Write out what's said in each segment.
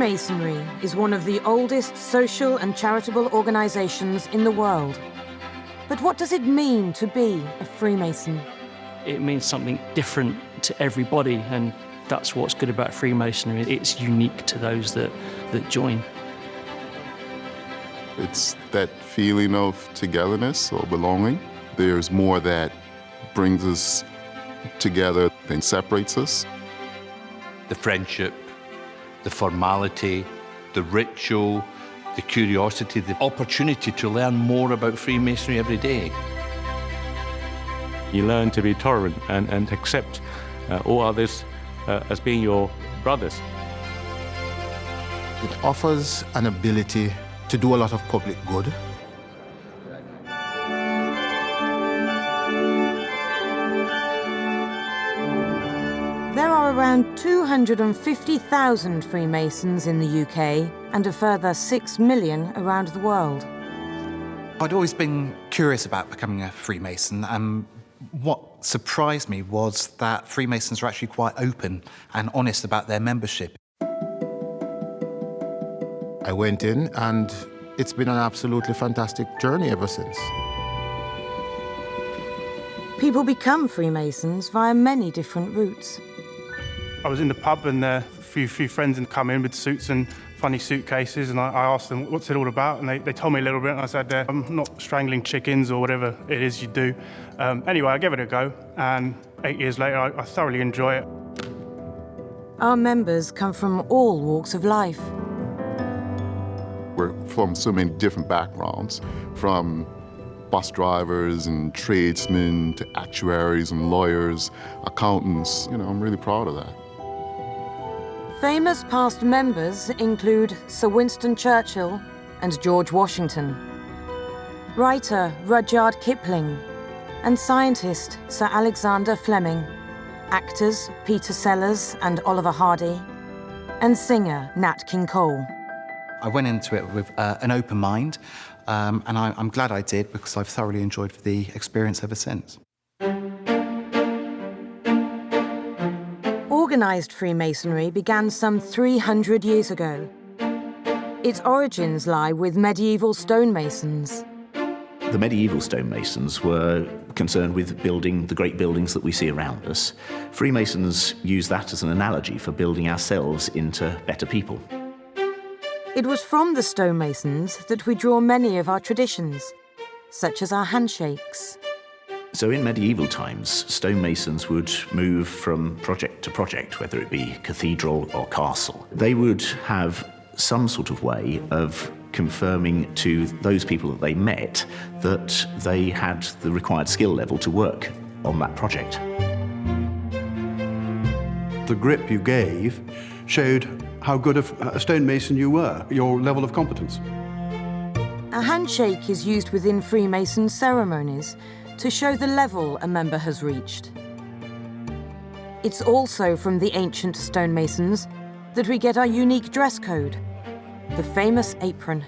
Freemasonry is one of the oldest social and charitable organisations in the world. But what does it mean to be a Freemason? It means something different to everybody, and that's what's good about Freemasonry. It's unique to those that join. It's that feeling of togetherness or belonging. There's more that brings us together than separates us. The friendship, the formality, the ritual, the curiosity, the opportunity to learn more about Freemasonry every day. You learn to be tolerant and accept all others as being your brothers. It offers an ability to do a lot of public good. There are around 250,000 Freemasons in the UK and a further 6 million around the world. I'd always been curious about becoming a Freemason, and what surprised me was that Freemasons are actually quite open and honest about their membership. I went in and it's been an absolutely fantastic journey ever since. People become Freemasons via many different routes. I was in the pub and a few friends had come in with suits and funny suitcases, and I asked them, what's it all about? And they told me a little bit, and I said, I'm not strangling chickens or whatever it is you do. Anyway, I gave it a go, and 8 years later, I thoroughly enjoy it. Our members come from all walks of life. We're from so many different backgrounds, from bus drivers and tradesmen to actuaries and lawyers, accountants. You know, I'm really proud of that. Famous past members include Sir Winston Churchill and George Washington, writer Rudyard Kipling, and scientist Sir Alexander Fleming, actors Peter Sellers and Oliver Hardy, and singer Nat King Cole. I went into it with an open mind, and I'm glad I did, because I've thoroughly enjoyed the experience ever since. Organised Freemasonry began some 300 years ago. Its origins lie with medieval stonemasons. The medieval stonemasons were concerned with building the great buildings that we see around us. Freemasons use that as an analogy for building ourselves into better people. It was from the stonemasons that we draw many of our traditions, such as our handshakes. So in medieval times, stonemasons would move from project to project, whether it be cathedral or castle. They would have some sort of way of confirming to those people that they met that they had the required skill level to work on that project. The grip you gave showed how good of a stonemason you were, your level of competence. A handshake is used within Freemason ceremonies to show the level a member has reached. It's also from the ancient stonemasons that we get our unique dress code, the famous apron.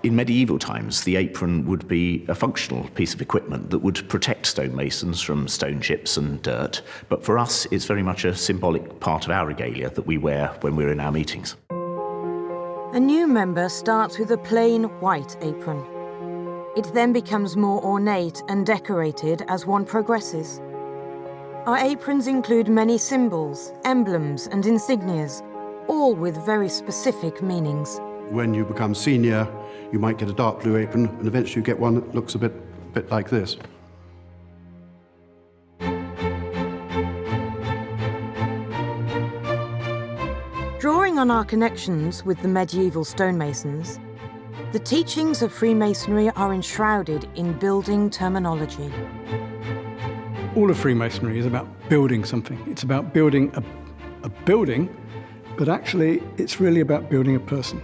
In medieval times, the apron would be a functional piece of equipment that would protect stonemasons from stone chips and dirt, but for us, it's very much a symbolic part of our regalia that we wear when we're in our meetings. A new member starts with a plain white apron. It then becomes more ornate and decorated as one progresses. Our aprons include many symbols, emblems and insignias, all with very specific meanings. When you become senior, you might get a dark blue apron, and eventually you get one that looks a bit like this. Drawing on our connections with the medieval stonemasons, the teachings of Freemasonry are enshrouded in building terminology. All of Freemasonry is about building something. It's about building a building, but actually it's really about building a person.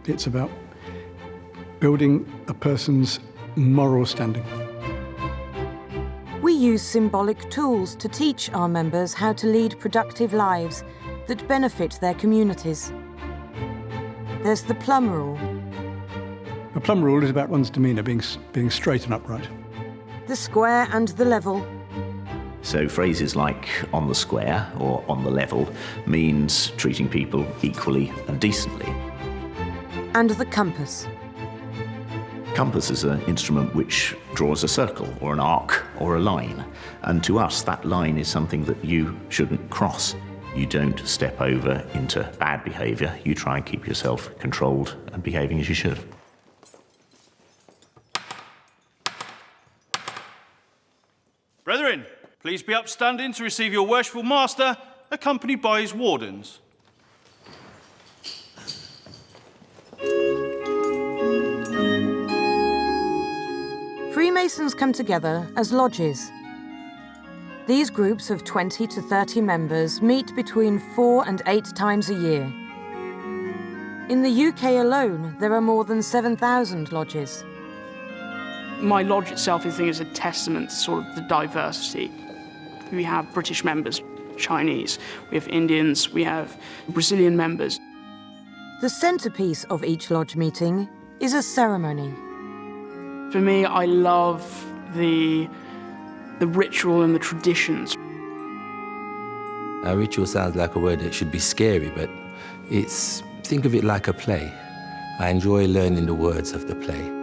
It's about building a person's moral standing. We use symbolic tools to teach our members how to lead productive lives that benefit their communities. There's the plumb rule. The plumb rule is about one's demeanour being straight and upright. The square and the level. So phrases like on the square or on the level means treating people equally and decently. And the compass. Compass is an instrument which draws a circle or an arc or a line. And to us, that line is something that you shouldn't cross. You don't step over into bad behaviour. You try and keep yourself controlled and behaving as you should. Brethren, please be upstanding to receive your worshipful master, accompanied by his wardens. Freemasons come together as lodges. These groups of 20 to 30 members meet between 4 and 8 times a year. In the UK alone, there are more than 7,000 lodges. My lodge itself, I think, is a testament to sort of the diversity. We have British members, Chinese, we have Indians, we have Brazilian members. The centrepiece of each lodge meeting is a ceremony. For me, I love the ritual and the traditions. A ritual sounds like a word that should be scary, but think of it like a play. I enjoy learning the words of the play.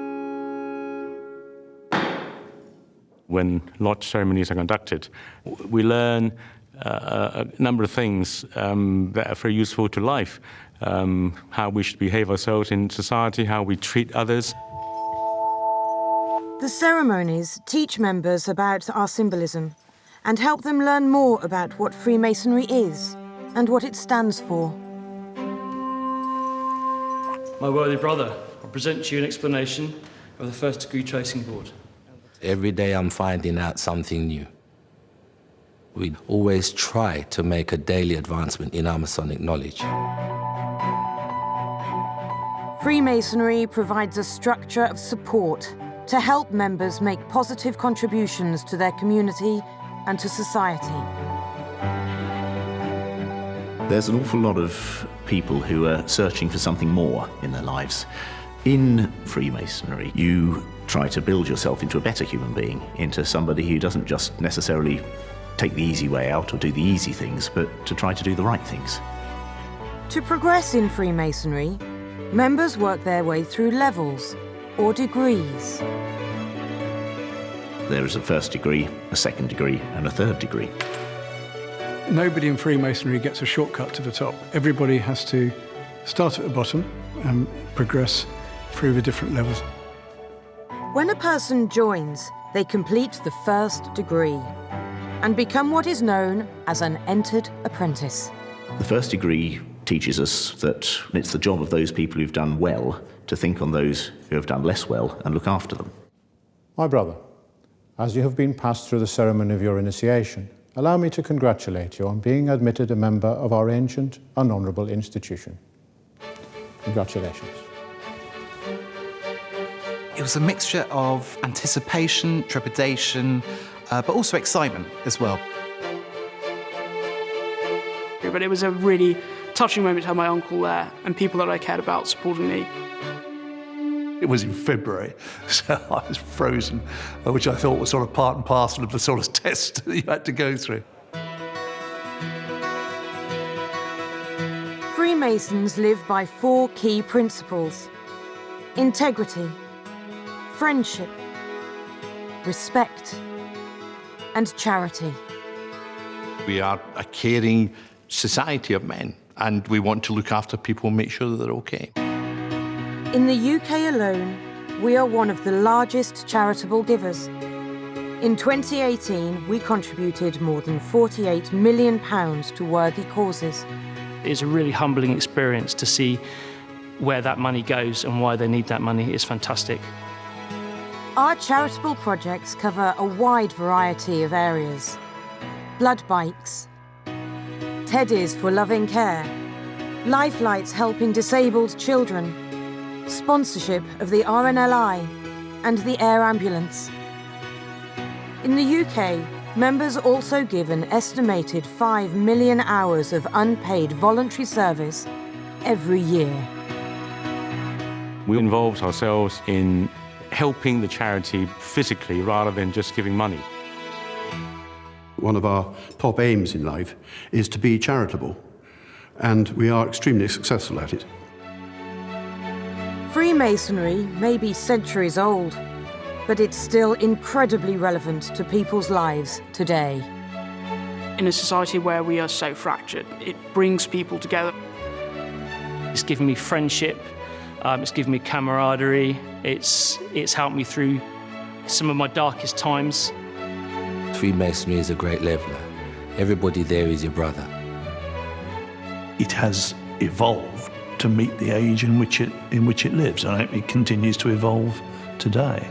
When lodge ceremonies are conducted, we learn a number of things that are very useful to life. How we should behave ourselves in society, how we treat others. The ceremonies teach members about our symbolism and help them learn more about what Freemasonry is and what it stands for. My worthy brother, I present to you an explanation of the first degree tracing board. Every day I'm finding out something new. We always try to make a daily advancement in our Masonic knowledge. Freemasonry provides a structure of support to help members make positive contributions to their community and to society. There's an awful lot of people who are searching for something more in their lives. In Freemasonry, you try to build yourself into a better human being, into somebody who doesn't just necessarily take the easy way out or do the easy things, but to try to do the right things. To progress in Freemasonry, members work their way through levels or degrees. There is a first degree, a second degree, and a third degree. Nobody in Freemasonry gets a shortcut to the top. Everybody has to start at the bottom and progress through the different levels. When a person joins, they complete the first degree and become what is known as an entered apprentice. The first degree teaches us that it's the job of those people who've done well to think on those who have done less well and look after them. My brother, as you have been passed through the ceremony of your initiation, allow me to congratulate you on being admitted a member of our ancient and honourable institution. Congratulations. It was a mixture of anticipation, trepidation, but also excitement as well. But it was a really touching moment to have my uncle there and people that I cared about supporting me. It was in February, so I was frozen, which I thought was sort of part and parcel of the sort of test that you had to go through. Freemasons live by 4 key principles: integrity, friendship, respect, and charity. We are a caring society of men, and we want to look after people and make sure that they're okay. In the UK alone, we are one of the largest charitable givers. In 2018, we contributed more than £48 million to worthy causes. It's a really humbling experience to see where that money goes and why they need that money. It's fantastic. Our charitable projects cover a wide variety of areas: blood bikes, teddies for loving care, lifelights helping disabled children, sponsorship of the RNLI and the air ambulance. In the UK, members also give an estimated 5 million hours of unpaid voluntary service every year. We involved ourselves in helping the charity physically rather than just giving money. one of our top aims in life is to be charitable, and we are extremely successful at it. Freemasonry may be centuries old, but it's still incredibly relevant to people's lives today. In a society where we are so fractured, it brings people together. It's given me friendship, it's given me camaraderie, it's helped me through some of my darkest times. Freemasonry is a great leveler. Everybody there is your brother. It has evolved to meet the age in which it lives, and I hope it continues to evolve today.